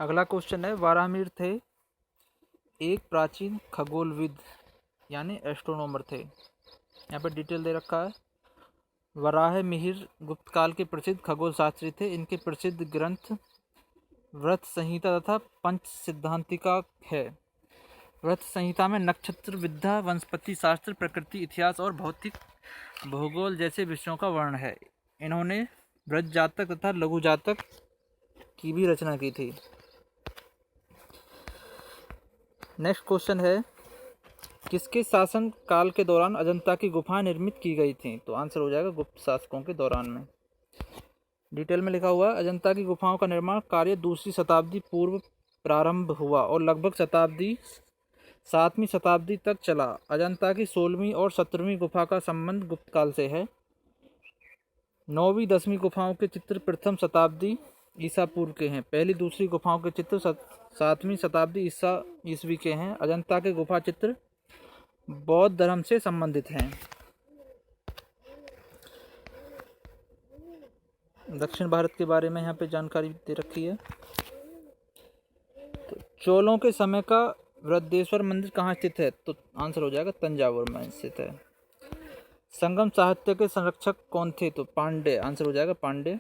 अगला क्वेश्चन है, वाराहमिहिर थे एक प्राचीन खगोलविद यानी एस्ट्रोनॉमर थे। यहाँ पर डिटेल दे रखा है। वराहमिहिर गुप्त काल के प्रसिद्ध खगोल शास्त्री थे। इनके प्रसिद्ध ग्रंथ व्रत संहिता तथा पंच सिद्धांतिका है। व्रत संहिता में नक्षत्र विद्या, वनस्पति शास्त्र, प्रकृति, इतिहास और भौतिक भूगोल जैसे विषयों का वर्णन है। इन्होंने वृत्त जातक तथा लघु जातक की भी रचना की थी। नेक्स्ट क्वेश्चन है, किसके शासन काल के दौरान अजंता की गुफाएं निर्मित की गई थीं? तो आंसर हो जाएगा गुप्त शासकों के दौरान में। डिटेल में लिखा हुआ है, अजंता की गुफाओं का निर्माण कार्य 2री शताब्दी पूर्व प्रारंभ हुआ और लगभग 7वीं शताब्दी तक चला। अजंता की 16वीं और 17वीं गुफा का संबंध गुप्त काल से है। 9वीं 10वीं गुफाओं के चित्र प्रथम शताब्दी ईसा पूर्व के हैं। पहली दूसरी गुफाओं के चित्र 7वीं शताब्दी ईसवी के हैं। अजंता के गुफा चित्र बौद्ध धर्म से संबंधित हैं। दक्षिण भारत के बारे में यहाँ पे जानकारी दे रखी है। तो चोलों के समय का वृद्धेश्वर मंदिर कहाँ स्थित है? तो आंसर हो जाएगा तंजावुर में स्थित है। संगम साहित्य के संरक्षक कौन थे? तो पांडे। आंसर हो जाएगा पांडे।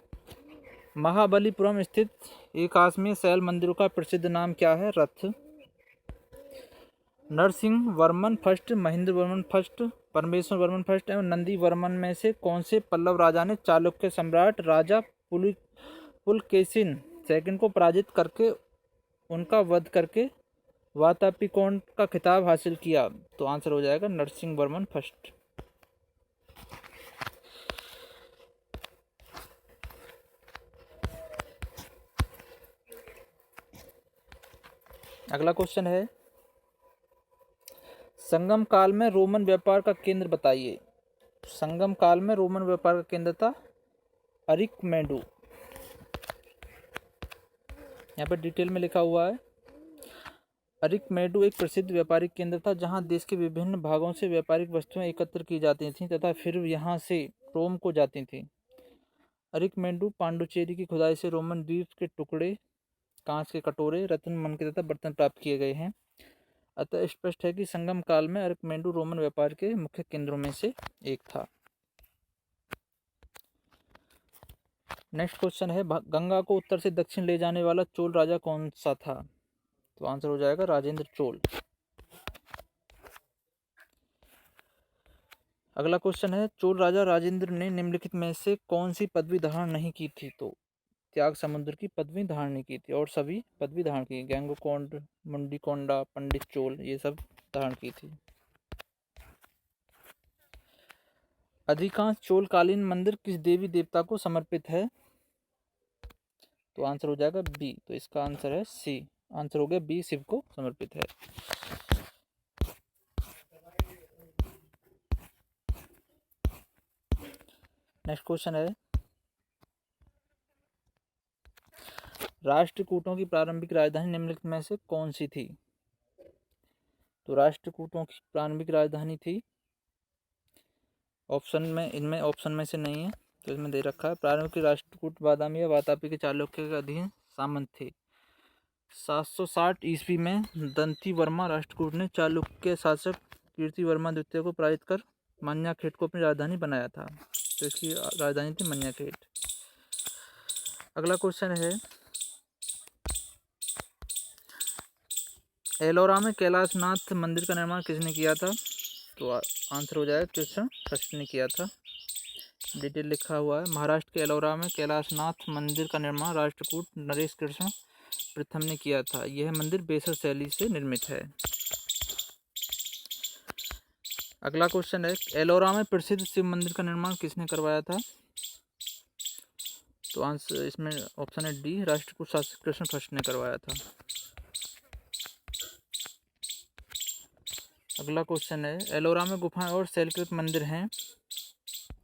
महाबलीपुरम स्थित एकाश्मीय शैल मंदिरों का प्रसिद्ध नाम क्या है? रथ। नरसिंह वर्मन फर्स्ट, महेंद्र वर्मन फर्स्ट, परमेश्वर वर्मन फर्स्ट एवं नंदी वर्मन में से कौन से पल्लव राजा ने चालुक्य सम्राट राजा पुलकेशिन सेकंड को पराजित करके उनका वध करके वातापिकोण का खिताब हासिल किया? तो आंसर हो जाएगा नरसिंह वर्मन फर्स्ट। अगला क्वेश्चन है, संगम काल में रोमन व्यापार का केंद्र बताइए। संगम काल में रोमन व्यापार का केंद्र था अरिक्मेडू। यहाँ पर डिटेल में लिखा हुआ है, अरिक्मेडू एक प्रसिद्ध व्यापारिक केंद्र था जहाँ देश के विभिन्न भागों से व्यापारिक वस्तुएं एकत्र की जाती थीं तथा फिर यहाँ से रोम को जाती थीं। अरिक्मेडू पांडुचेरी की खुदाई से रोमन द्वीप के टुकड़े, कांच के कटोरे, रत्न, मनके तथा बर्तन प्राप्त किए गए हैं। अतः स्पष्ट है कि संगम काल में अरिक्मेडू रोमन व्यापार के मुख्य केंद्रों में से एक था। नेक्स्ट क्वेश्चन है, गंगा को उत्तर से दक्षिण ले जाने वाला चोल राजा कौन सा था? तो आंसर हो जाएगा राजेंद्र चोल। अगला क्वेश्चन है, चोल राजा राजेंद्र ने निम्नलिखित में से कौन सी पदवी धारण नहीं की थी? तो त्याग समुद्र की पदवी धारण नहीं की थी और सभी पदवी धारण की, गैंगोकोंड, मुंडीकोंडा, पंडित चोल, ये सब धारण की थी। अधिकांश चोलकालीन मंदिर किस देवी देवता को समर्पित है? तो आंसर हो जाएगा बी। तो इसका आंसर है सी। आंसर हो गया बी, शिव को समर्पित है। नेक्स्ट क्वेश्चन है, राष्ट्रकूटों की प्रारंभिक राजधानी निम्नलिखित में से कौन सी थी? तो राष्ट्रकूटों की प्रारंभिक राजधानी थी, ऑप्शन में, इनमें ऑप्शन में से नहीं है तो इसमें दे रखा है, प्रारंभिक राष्ट्रकूट बादामी या वातापी के चालुक्य के अधीन सामंत थे। 760 ईस्वी में दंती वर्मा राष्ट्रकूट ने चालुक्य शासक कीर्तिवर्मा द्वितीय को पराजित कर मन्याखेट को अपनी राजधानी बनाया था। तो इसकी राजधानी थी मन्याखेट। अगला क्वेश्चन है, एलोरा में कैलाशनाथ मंदिर का निर्माण किसने किया था? तो आंसर हो जाएगा कृष्ण फर्स्ट ने किया था। डिटेल लिखा हुआ है, महाराष्ट्र के एलोरा में कैलाशनाथ मंदिर का निर्माण राष्ट्रकूट नरेश कृष्ण प्रथम ने किया था। यह मंदिर बेसर शैली से निर्मित है। अगला क्वेश्चन है, एलोरा में प्रसिद्ध शिव मंदिर का निर्माण किसने करवाया था? तो आंसर इसमें ऑप्शन है डी, राष्ट्रकूट शासक कृष्ण फर्स्ट ने करवाया था। अगला क्वेश्चन है, एलोरा में गुफाएं और शैलकृत मंदिर हैं।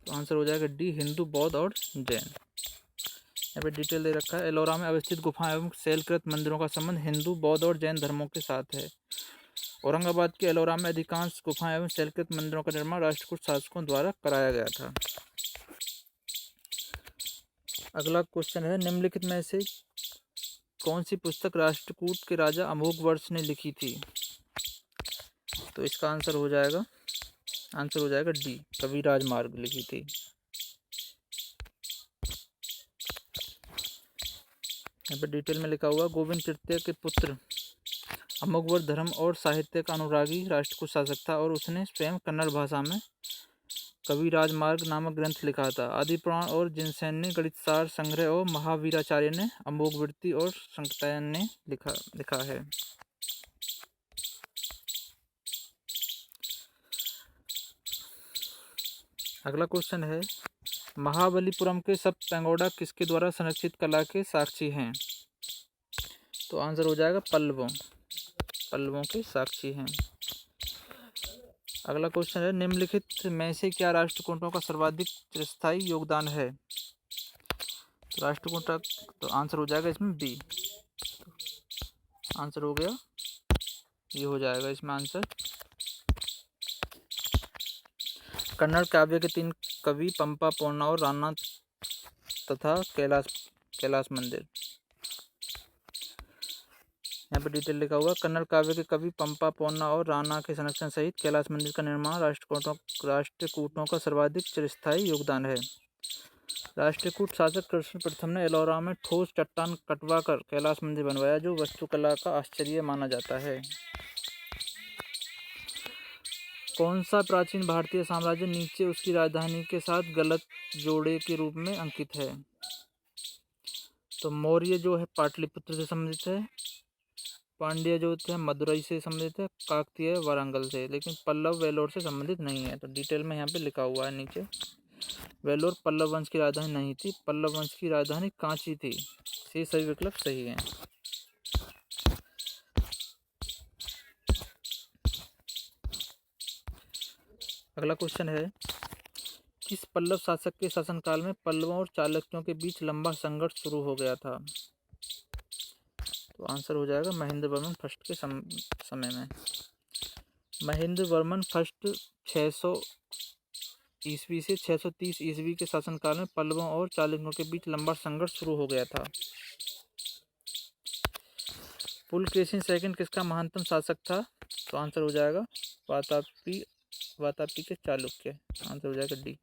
तो आंसर हो जाएगा डी, हिंदू, बौद्ध और जैन। यहाँ पे डिटेल दे रखा है, एलोरा में अवस्थित गुफाएं एवं शैलकृत मंदिरों का संबंध हिंदू, बौद्ध और जैन धर्मों के साथ है। औरंगाबाद के एलोरा में अधिकांश गुफाएं एवं शैलकृत मंदिरों का निर्माण राष्ट्रकूट शासकों द्वारा कराया गया था। अगला क्वेश्चन है, निम्नलिखित में से कौन सी पुस्तक राष्ट्रकूट के राजा अमोघवर्ष ने लिखी थी? तो इसका आंसर हो जाएगा डी, कवि राजमार्ग लिखी थी। यहाँ पे डिटेल में लिखा हुआ, गोविंद तृतीय के पुत्र अमोघवर्ष धर्म और साहित्य का अनुरागी राष्ट्रकूट शासक था और उसने स्वयं कन्नड़ भाषा में कवि राजमार्ग नामक ग्रंथ लिखा था। आदि पुराण और जिनसैनी गणितसार संग्रह और महावीराचार्य ने अमोघवृत्ति और संकटयन ने लिखा है। अगला क्वेश्चन है, महाबलीपुरम के सब पैगोडा किसके द्वारा संरक्षित कला के साक्षी हैं? तो आंसर हो जाएगा पल्लवों के साक्षी हैं। अगला क्वेश्चन है, निम्नलिखित में से क्या राष्ट्रकूटों का सर्वाधिक चिरस्थायी योगदान है? राष्ट्रकूट, तो आंसर हो जाएगा इसमें बी। आंसर हो गया, ये हो जाएगा इसमें आंसर। कन्नड़ काव्य के 3 कवि पंपा, पोन्ना और राणा तथा कैलाश मंदिर। यहाँ पे डिटेल लिखा हुआ, कन्नड़ काव्य के कवि पंपा, पोन्ना और राणा के संरक्षण सहित कैलाश मंदिर का निर्माण राष्ट्रकूटों का सर्वाधिक चिरस्थायी योगदान है। राष्ट्रकूट शासक कृष्ण प्रथम ने एलोरा में ठोस चट्टान कटवाकर कैलाश मंदिर बनवाया, जो वास्तुकला का आश्चर्य माना जाता है। कौन सा प्राचीन भारतीय साम्राज्य नीचे उसकी राजधानी के साथ गलत जोड़े के रूप में अंकित है? तो मौर्य जो है पाटलिपुत्र से संबंधित है, पांड्य जो थे मदुरई से संबंधित है, काकतीय वारंगल से, लेकिन पल्लव वेलोर से संबंधित नहीं है। तो डिटेल में यहाँ पे लिखा हुआ है नीचे, वेलोर पल्लव वंश की राजधानी नहीं थी, पल्लव वंश की राजधानी कांची थी। ये सभी विकल्प सही हैं। अगला क्वेश्चन है, किस पल्लव शासक के शासनकाल में पल्लवों और चालुक्यों के बीच लंबा संघर्ष शुरू हो गया था? तो आंसर हो जाएगा महेंद्र वर्मन फर्स्ट के समय में। महेंद्र वर्मन फर्स्ट 600 ईस्वी से 630 ईस्वी के शासनकाल में पल्लवों और चालुक्यों के बीच लंबा संघर्ष शुरू हो गया था। पुलकेशिन सेकंड किसका महानतम शासक था? तो आंसर हो जाएगा वातापी के चालुक्य। आंसर हो जाएगा डी।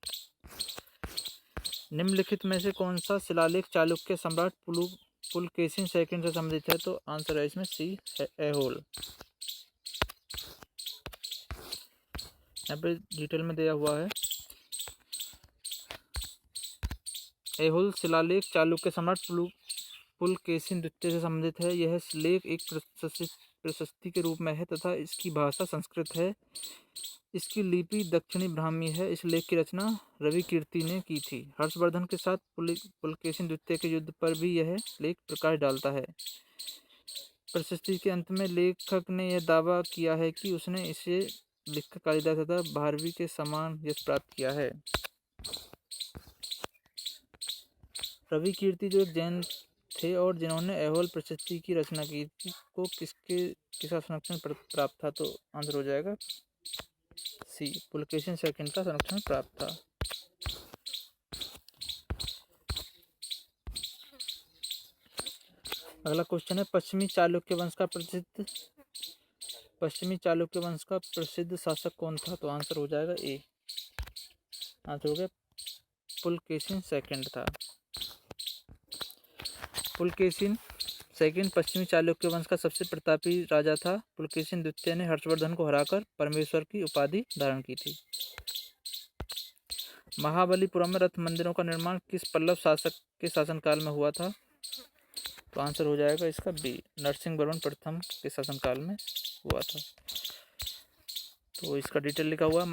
निम्नलिखित में से कौन सा शिलालेख चालुक्य सम्राट पुलकेशिन सेकंड से संबंधित है? तो आंसर है इसमें सी, ऐहोल। यहाँ पे डिटेल में दिया हुआ है, ऐहोल शिलालेख चालुक्य सम्राट पुलकेशिन द्वितीय से संबंधित है। यह लेख एक प्रशस्ति के रूप में है तथा इसकी भाषा संस्कृत है। इसकी लिपि दक्षिणी ब्राह्मी है। इस लेख की रचना रविकीर्ति ने की थी। हर्षवर्धन के साथ पुलकेशिन द्वितीय के युद्ध पर भी यह लेख प्रकाश डालता है। प्रशस्ति के अंत में लेखक ने यह दावा किया है कि उसने इसे लिखकर कालिदास तथा भारवी के समान यश प्राप्त किया है। रविकीर्ति जो एक जैन थे और जिन्होंने ऐहोल प्रशस्ति की रचना की थी, को किसका संरक्षण प्राप्त था? तो आंसर हो जाएगा सी, पुलकेशिन सेकंड का संरक्षण प्राप्त था। अगला क्वेश्चन है, पश्चिमी चालुक्य वंश का प्रसिद्ध शासक कौन था? तो आंसर हो जाएगा ए। आंसर हो गया पुलकेशिन सेकंड था। पुलकेशिन सेकंड पश्चिमी चालुक्य वंश का सबसे प्रतापी राजा था। पुलकेशिन द्वितीय ने हर्षवर्धन को हराकर परमेश्वर की उपाधि धारण की थी। महाबलीपुरम में रथ मंदिरों का निर्माण किस पल्लव शासक के शासनकाल में हुआ था? तो आंसर हो जाएगा इसका बी, नरसिंहवर्मन प्रथम के शासनकाल में हुआ था। तो इसका डिटेल लिखा हुआ है,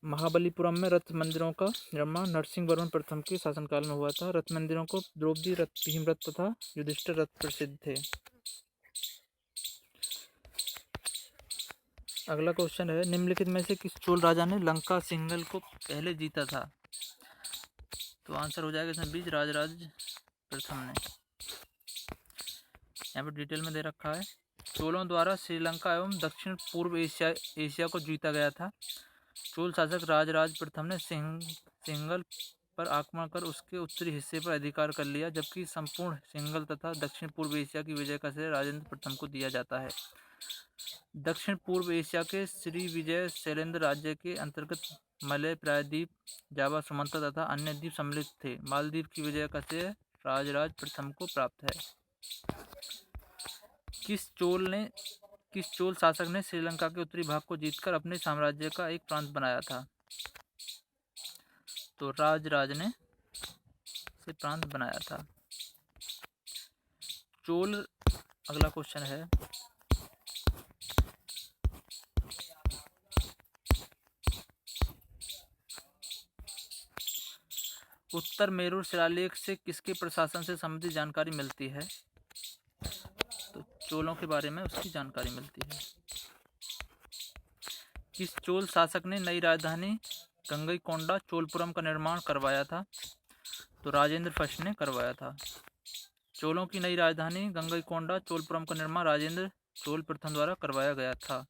महाबलीपुरम में रथ मंदिरों का निर्माण नरसिंहवर्मन प्रथम के शासनकाल में हुआ था। रथ मंदिरों को द्रौपदी रथ, भीम रथ तथा युधिष्ठिर रथ प्रसिद्ध थे। अगला क्वेश्चन है, निम्नलिखित में से किस चोल राजा ने लंका सिंगल को पहले जीता था? तो आंसर हो जाएगा इसमें बीच, राजराज प्रथम ने। यहाँ पर डिटेल में दे रखा है, चोलों द्वारा श्रीलंका एवं दक्षिण पूर्व एशिया को जीता गया था। चोल शासक राजराज प्रथम ने सिंगल पर आक्रमण कर उसके उत्तरी हिस्से पर अधिकार कर लिया, जबकि संपूर्ण सिंघल तथा दक्षिण पूर्व एशिया की विजय का श्रेय राजेंद्र प्रथम को दिया जाता है। दक्षिण पूर्व एशिया के श्री विजय शैलेंद्र राज्य के अंतर्गत मलय प्रायद्वीप, जावा, सुमात्रा तथा अन्य द्वीप सम्मिलित थे। मालदीव की विजय का श्रेय राजराज प्रथम को प्राप्त है। किस चोल शासक ने श्रीलंका के उत्तरी भाग को जीतकर अपने साम्राज्य का एक प्रांत बनाया था? तो राजराज ने से प्रांत बनाया था। चोल, अगला क्वेश्चन है, उत्तर मेरूर शिलालेख से किसके प्रशासन से संबंधित जानकारी मिलती है? तो चोलों के बारे में उसकी जानकारी मिलती है। किस चोल शासक ने नई राजधानी गंगईकोंडा चोलपुरम का निर्माण करवाया था? तो राजेंद्र फर्स्ट ने करवाया था। चोलों की नई राजधानी गंगईकोंडा चोलपुरम का निर्माण राजेंद्र चोल प्रथम द्वारा करवाया गया था।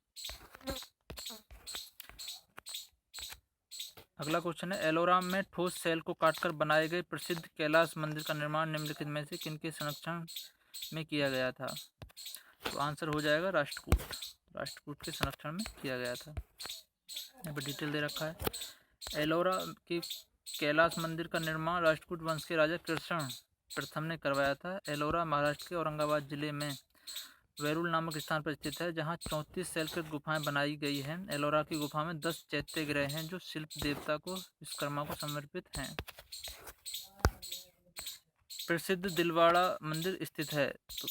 अगला क्वेश्चन है, एलोरा में ठोस सेल को काटकर बनाए गए प्रसिद्ध कैलाश मंदिर का निर्माण निम्नलिखित में से किनके संरक्षण में किया गया था? तो आंसर हो जाएगा राष्ट्रकूट। राष्ट्रकूट के संरक्षण में किया गया था। यहाँ पर डिटेल दे रखा है। एलोरा के कैलाश मंदिर का निर्माण राष्ट्रकूट वंश के राजा कृष्ण प्रथम ने करवाया था। एलोरा महाराष्ट्र के औरंगाबाद जिले में वेरुल नामक स्थान पर स्थित है, जहां 34 शैलकृत गुफाएं बनाई गई हैं। एलोरा की गुफा में 10 चैत्य गृह हैं जो शिल्प देवता को विश्वकर्मा को समर्पित हैं। प्रसिद्ध दिलवाड़ा मंदिर स्थित है। तो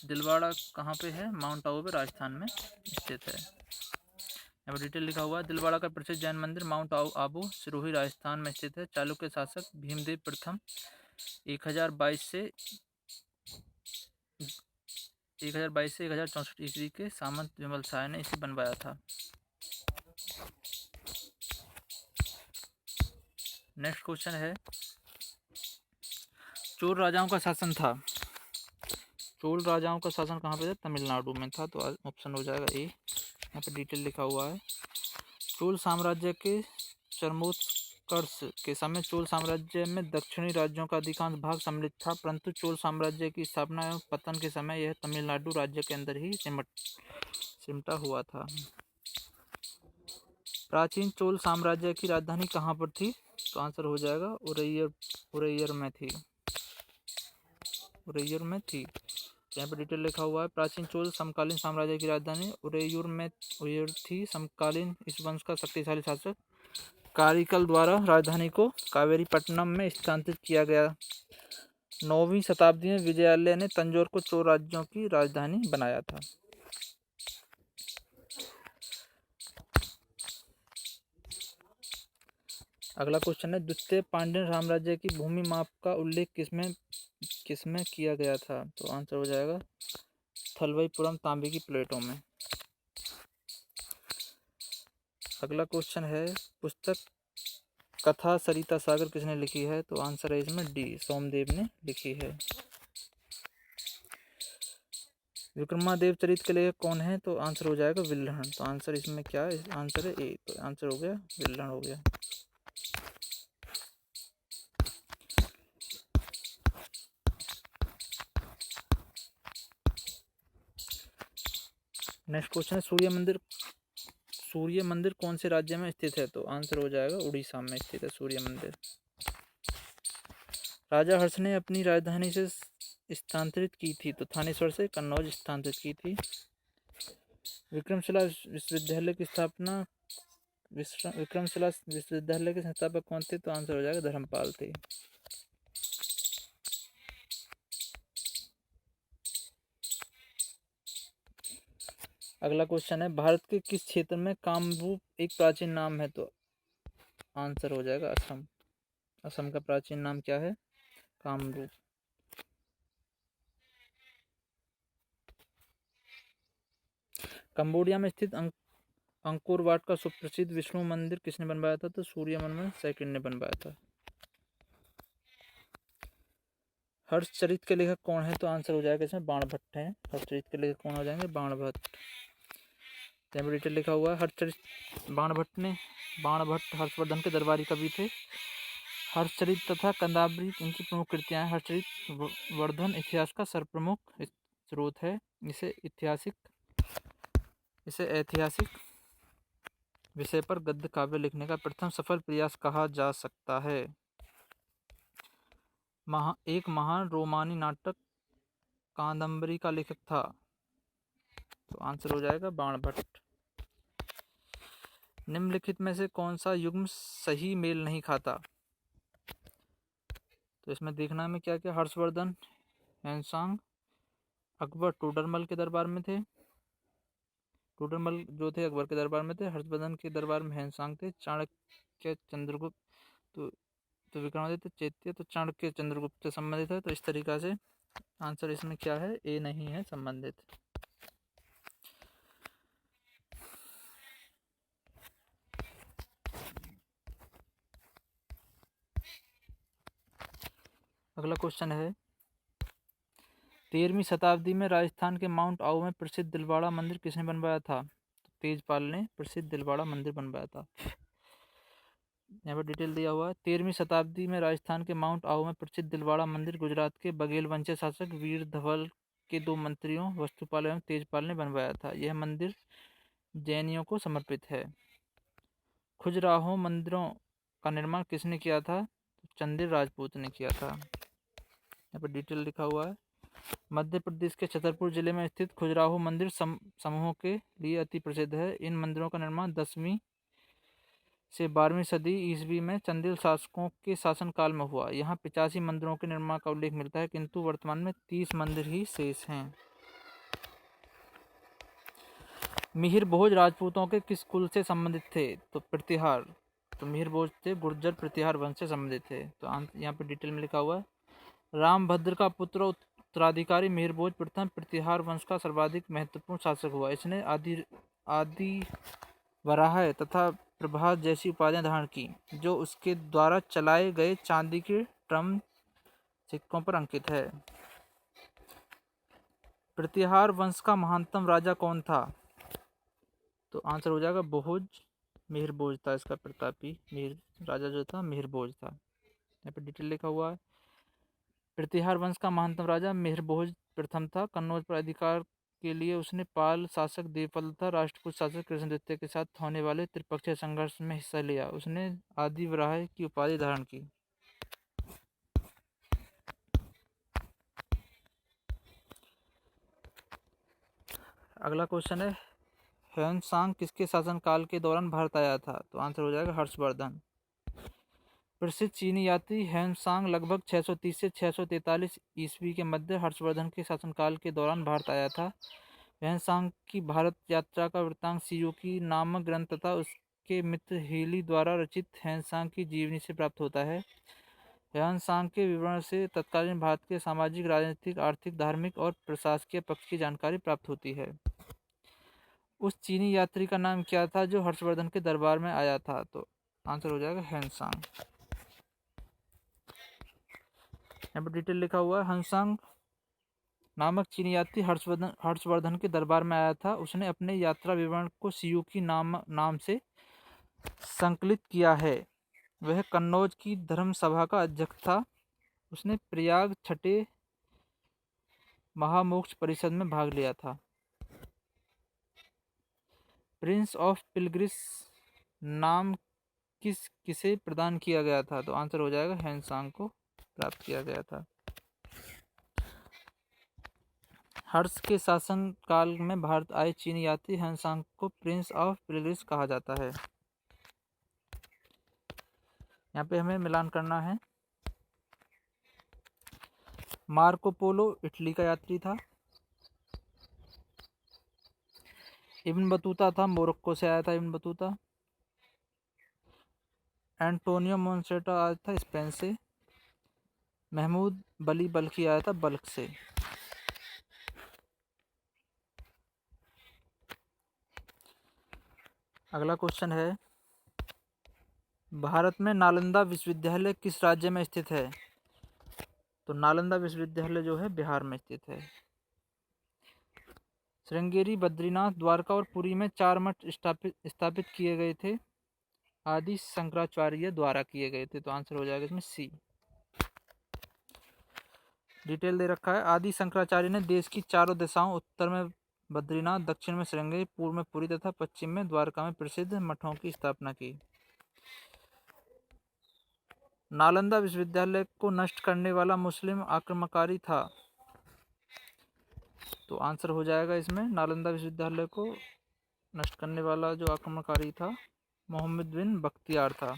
दिलवाड़ा कहाँ पे है? माउंट आबू पे राजस्थान में स्थित है। यहाँ पर डिटेल लिखा हुआ है। दिलवाड़ा का प्रसिद्ध जैन मंदिर माउंट आबू सिरोही राजस्थान में स्थित है। चालुक्य शासक भीमदेव प्रथम 1022 से 1064 ईस्वी के सामंत विमल शाह ने इसे बनवाया था। नेक्स्ट क्वेश्चन है, चोल राजाओं का शासन था। चोल राजाओं का शासन कहाँ पे था? तमिलनाडु में था। तो ऑप्शन हो जाएगा ए। यहाँ पे डिटेल लिखा हुआ है। चोल साम्राज्य के चरमोत्कर्ष के समय चोल साम्राज्य में दक्षिणी राज्यों का अधिकांश भाग सम्मिलित था, परंतु चोल साम्राज्य की स्थापना एवं पतन के समय यह तमिलनाडु राज्य के अंदर ही सिमटा हुआ था। प्राचीन चोल साम्राज्य की राजधानी कहाँ पर थी? तो आंसर हो जाएगा उरैयर में थी। उरैयर में थी। यहाँ पर डिटेल लिखा हुआ है। प्राचीन चोल समकालीन साम्राज्य की राजधानी उरैयूर थी। समकालीन इस वंश का शक्तिशाली शासक कारिकल द्वारा राजधानी को कावेरीपट्टनम में स्थानांतरित किया गया। 9वीं शताब्दी में विजयालय ने तंजौर को चोल राज्यों की राजधानी बनाया था। अगला क्वेश्चन है, द्वितीय पांड्यन साम्राज्य की भूमि माप का उल्लेख किसमें किया गया था? तो आंसर हो जाएगा थलवईपुरम तांबे की प्लेटों में। अगला क्वेश्चन है, पुस्तक कथा सरिता सागर किसने लिखी है? तो आंसर है इसमें डी, सोमदेव ने लिखी है। विक्रमादेव चरित के लेखक कौन है? तो आंसर हो जाएगा विल्हण। तो आंसर इसमें क्या है? आंसर है ए। तो आंसर हो गया विल्हण हो गया। नेक्स्ट क्वेश्चन है, सूर्य मंदिर कौन से राज्य में स्थित है? तो आंसर हो जाएगा उड़ीसा में स्थित है सूर्य मंदिर। राजा हर्ष ने अपनी राजधानी से स्थानांतरित की थी। तो थानेश्वर से कन्नौज स्थानांतरित की थी। विक्रमशिला विश्वविद्यालय की संस्थापक कौन थे? तो आंसर हो जाएगा धर्मपाल थे। अगला क्वेश्चन है, भारत के किस क्षेत्र में कामरूप एक प्राचीन नाम है? तो आंसर हो जाएगा असम। असम का प्राचीन नाम क्या है? कामरूप। कंबोडिया में स्थित अंकोर वाट का सुप्रसिद्ध विष्णु मंदिर किसने बनवाया था? तो सूर्यवर्मन सेकंड ने बनवाया था। हर्षचरित के लेखक कौन है? तो आंसर हो जाएगा इसमें बाणभट्ट है। हर्षचरित के लेखक कौन हो जाएंगे? बाणभट्ट। डिटेल लिखा हुआ है। बाणभट्ट हर्षवर्धन के दरबारी कवि थे। हर्षचरित तथा कंदावरी इनकी प्रमुख कृतियां हैं। हर्षचरित वर्धन इतिहास का सर्वप्रमुख स्रोत है। इसे ऐतिहासिक विषय पर गद्य काव्य लिखने का प्रथम सफल प्रयास कहा जा सकता है। एक महान रोमानी नाटक कादंबरी का लेखक था। तो आंसर हो जाएगा बाणभट्ट। निम्नलिखित में से कौन सा युग्म सही मेल नहीं खाता? तो इसमें देखना में क्या क्या, हर्षवर्धन हेनसांग, अकबर टोडरमल के दरबार में थे, टोडरमल जो थे अकबर के दरबार में थे, हर्षवर्धन के दरबार में हेनसांग थे, चाणक्य चंद्रगुप्त तो विक्रमादित्य चैत्य तो चाणक्य चंद्रगुप्त से संबंधित है। तो इस तरीका से आंसर इसमें क्या है, ए नहीं है संबंधित। अगला क्वेश्चन है, 13वीं शताब्दी में राजस्थान के माउंट आबू में प्रसिद्ध दिलवाड़ा मंदिर किसने बनवाया था? तो तेजपाल ने प्रसिद्ध दिलवाड़ा मंदिर बनवाया था। यहाँ पर डिटेल दिया हुआ है। 13वीं शताब्दी में राजस्थान के माउंट आबू में प्रसिद्ध दिलवाड़ा मंदिर गुजरात के बघेल वंशीय शासक वीर धवल के 2 मंत्रियों वस्तुपाल एवं तेजपाल ने बनवाया था। यह मंदिर जैनियों को समर्पित है। खजुराहो मंदिरों का निर्माण किसने किया था? तो चंदेल राजपूत ने किया था। यहाँ पर डिटेल लिखा हुआ है। मध्य प्रदेश के छतरपुर जिले में स्थित खजुराहो मंदिर समूहों के लिए अति प्रसिद्ध है। इन मंदिरों का निर्माण 10वीं से 12वीं सदी ईस्वी में चंदेल शासकों के शासनकाल में हुआ। यहाँ 85 मंदिरों के निर्माण का उल्लेख मिलता है, किंतु वर्तमान में 30 मंदिर ही शेष हैं। मिहिर भोज राजपूतों के किस कुल से संबंधित थे? तो प्रतिहार। तो मिहिर भोज थे गुर्जर प्रतिहार वंश से संबंधित थे। तो यहाँ पे डिटेल में लिखा हुआ है। रामभद्र का पुत्र उत्तराधिकारी मिहिर भोज प्रथम प्रतिहार वंश का सर्वाधिक महत्वपूर्ण शासक हुआ। इसने आदि वराह तथा प्रभात जैसी उपाधियां धारण की, जो उसके द्वारा चलाए गए चांदी के ट्रम सिक्कों पर अंकित है। प्रतिहार वंश का महानतम राजा कौन था? तो आंसर हो जाएगा भोज। मिहिर भोज था इसका प्रतापी। मिहिर राजा जो था मिहिर भोज था। यहाँ पे डिटेल लिखा हुआ है। प्रतिहार वंश का महानतम राजा मिहिर भोज प्रथम था। कन्नौज पर अधिकार के लिए उसने पाल शासक देवपाल तथा राष्ट्रकूट शासक कृष्णद्वितीय के साथ होने वाले त्रिपक्षीय संघर्ष में हिस्सा लिया। उसने आदि वराह की उपाधि धारण की। अगला क्वेश्चन है, ह्वेनसांग किसके शासनकाल के दौरान भारत आया था? तो आंसर हो जाएगा हर्षवर्धन। प्रसिद्ध चीनी यात्री ह्वेनसांग लगभग 630 से 643 ईस्वी के मध्य हर्षवर्धन के शासनकाल के दौरान भारत आया था। ह्वेनसांग की भारत यात्रा का वृत्तांत सियुकी नामक ग्रंथ तथा उसके मित्र हेली द्वारा रचित ह्वेनसांग की जीवनी से प्राप्त होता है। ह्वेनसांग के विवरण से तत्कालीन भारत के सामाजिक, राजनीतिक, आर्थिक, धार्मिक और प्रशासकीय पक्ष की जानकारी प्राप्त होती है। उस चीनी यात्री का नाम क्या था जो हर्षवर्धन के दरबार में आया था? तो आंसर हो जाएगा ह्वेनसांग। यहाँ पर डिटेल लिखा हुआ है। ह्वेनसांग नामक चीनी यात्री हर्षवर्धन के दरबार में आया था। उसने अपने यात्रा विवरण को सियुकी नाम से संकलित किया है। वह कन्नौज की धर्म सभा का अध्यक्ष था। उसने प्रयाग छठे महामोक्ष परिषद में भाग लिया था। प्रिंस ऑफ पिलग्रिस नाम किसे प्रदान किया गया था? तो आंसर हो जाएगा ह्वेनसांग को प्राप्त किया गया था। हर्ष के शासन काल में भारत आए चीनी यात्री ह्वेनसांग को प्रिंस ऑफ पिलग्रिस कहा जाता है। यहाँ पे हमें मिलान करना है। मार्को पोलो इटली का यात्री था। इब्न बतूता था, मोरक्को से आया था इब्न बतूता। एंटोनियो मोन्सेटा आया था स्पेन से। महमूद बली बल्खी आया था बल्ख से। अगला क्वेश्चन है, भारत में नालंदा विश्वविद्यालय किस राज्य में स्थित है? तो नालंदा विश्वविद्यालय जो है बिहार में स्थित है। श्रृंगेरी, बद्रीनाथ, द्वारका और पुरी में 4 मठ स्थापित किए गए थे। आदि शंकराचार्य द्वारा किए गए थे। तो आंसर हो जाएगा इसमें सी। डिटेल दे रखा है, आदि शंकराचार्य ने देश की चारों दिशाओं, उत्तर में बद्रीनाथ, दक्षिण में श्रृंगेरी, पूर्व में पुरी तथा पश्चिम में द्वारका में प्रसिद्ध मठों की स्थापना की। नालंदा विश्वविद्यालय को नष्ट करने वाला मुस्लिम आक्रमणकारी था। तो आंसर हो जाएगा इसमें, नालंदा विश्वविद्यालय को नष्ट करने वाला जो आक्रमणकारी था मोहम्मद बिन बख्तियार था।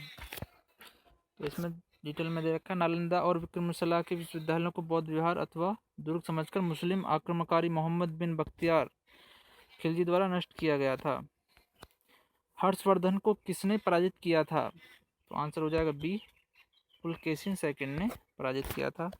तो इसमें डिटेल में दे रखा है, नालंदा और विक्रमशिला के विश्वविद्यालयों को बौद्ध विहार अथवा दुर्ग समझकर मुस्लिम आक्रमणकारी मोहम्मद बिन बख्तियार खिलजी द्वारा नष्ट किया गया था। हर्षवर्धन को किसने पराजित किया था? तो आंसर हो जाएगा बी, पुलकेशिन सेकंड ने पराजित किया था।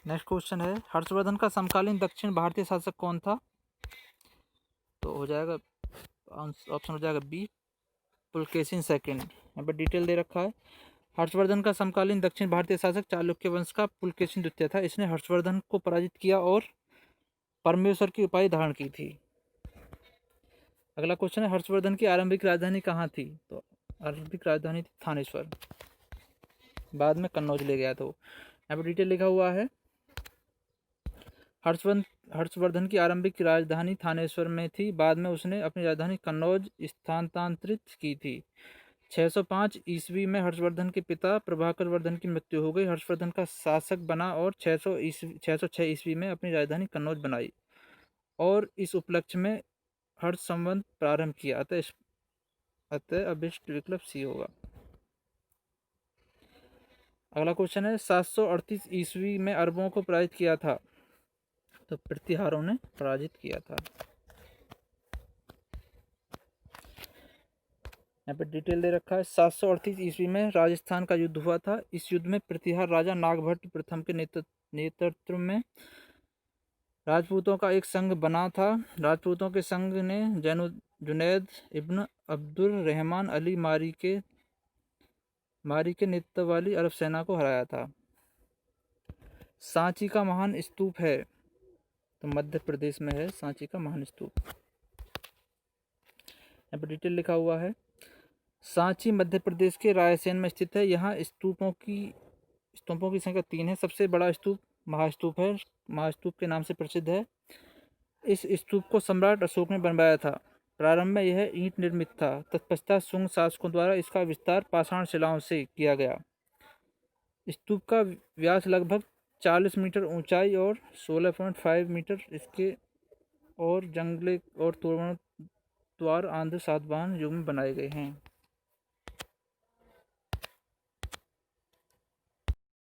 नेक्स्ट क्वेश्चन है, हर्षवर्धन का समकालीन दक्षिण भारतीय शासक कौन था? तो हो जाएगा ऑप्शन हो जाएगा बी, पुलकेशिन सेकंड। यहाँ पर डिटेल दे रखा है, हर्षवर्धन का समकालीन दक्षिण भारतीय शासक चालुक्य वंश का पुलकेशिन द्वितीय था। इसने हर्षवर्धन को पराजित किया और परमेश्वर की उपाधि धारण की थी। अगला क्वेश्चन है, हर्षवर्धन की आरंभिक राजधानी कहाँ थी? तो आरंभिक राजधानी थी थानेश्वर, बाद में कन्नौज ले गया। तो यहाँ पर डिटेल लिखा हुआ है, हर्षवर्धन की आरंभिक राजधानी थानेश्वर में थी, बाद में उसने अपनी राजधानी कन्नौज स्थानांतरित की थी। 605 ईस्वी में हर्षवर्धन के पिता प्रभाकर वर्धन की मृत्यु हो गई। हर्षवर्धन का शासक बना और 606 ईस्वी में अपनी राजधानी कन्नौज बनाई और इस उपलक्ष्य में हर्ष संवत प्रारंभ किया। अतः अभिष्ट विकल्प सी होगा। अगला क्वेश्चन है, 738 ईस्वी में अरबों को पराजित किया था? तो प्रतिहारों ने पराजित किया था। यहाँ पे डिटेल दे रखा है, 738 ईस्वी में राजस्थान का युद्ध हुआ था। इस युद्ध में प्रतिहार राजा नागभट्ट प्रथम के नेतृत्व में राजपूतों का एक संघ बना था। राजपूतों के संघ ने जुनैद इब्न अब्दुल रहमान अली मारी के नेतृत्व वाली अरब सेना को हराया था। सांची का महान स्तूप है? तो मध्य प्रदेश में है सांची का महान स्तूप। यहाँ पर डिटेल लिखा हुआ है, सांची मध्य प्रदेश के रायसेन में स्थित है। यहाँ स्तूपों की संख्या 3 है। सबसे बड़ा स्तूप महास्तूप है, महास्तूप के नाम से प्रसिद्ध है। इस स्तूप को सम्राट अशोक ने बनवाया था। प्रारंभ में यह ईंट निर्मित था, तत्पश्चात शुंग शासकों द्वारा इसका विस्तार पाषाण शिलाओं से किया गया। स्तूप का व्यास लगभग 40 मीटर, ऊंचाई और 16.5 मीटर इसके और जंगले और तोरण द्वार आंध्र सातवाहन युग में बनाए गए हैं।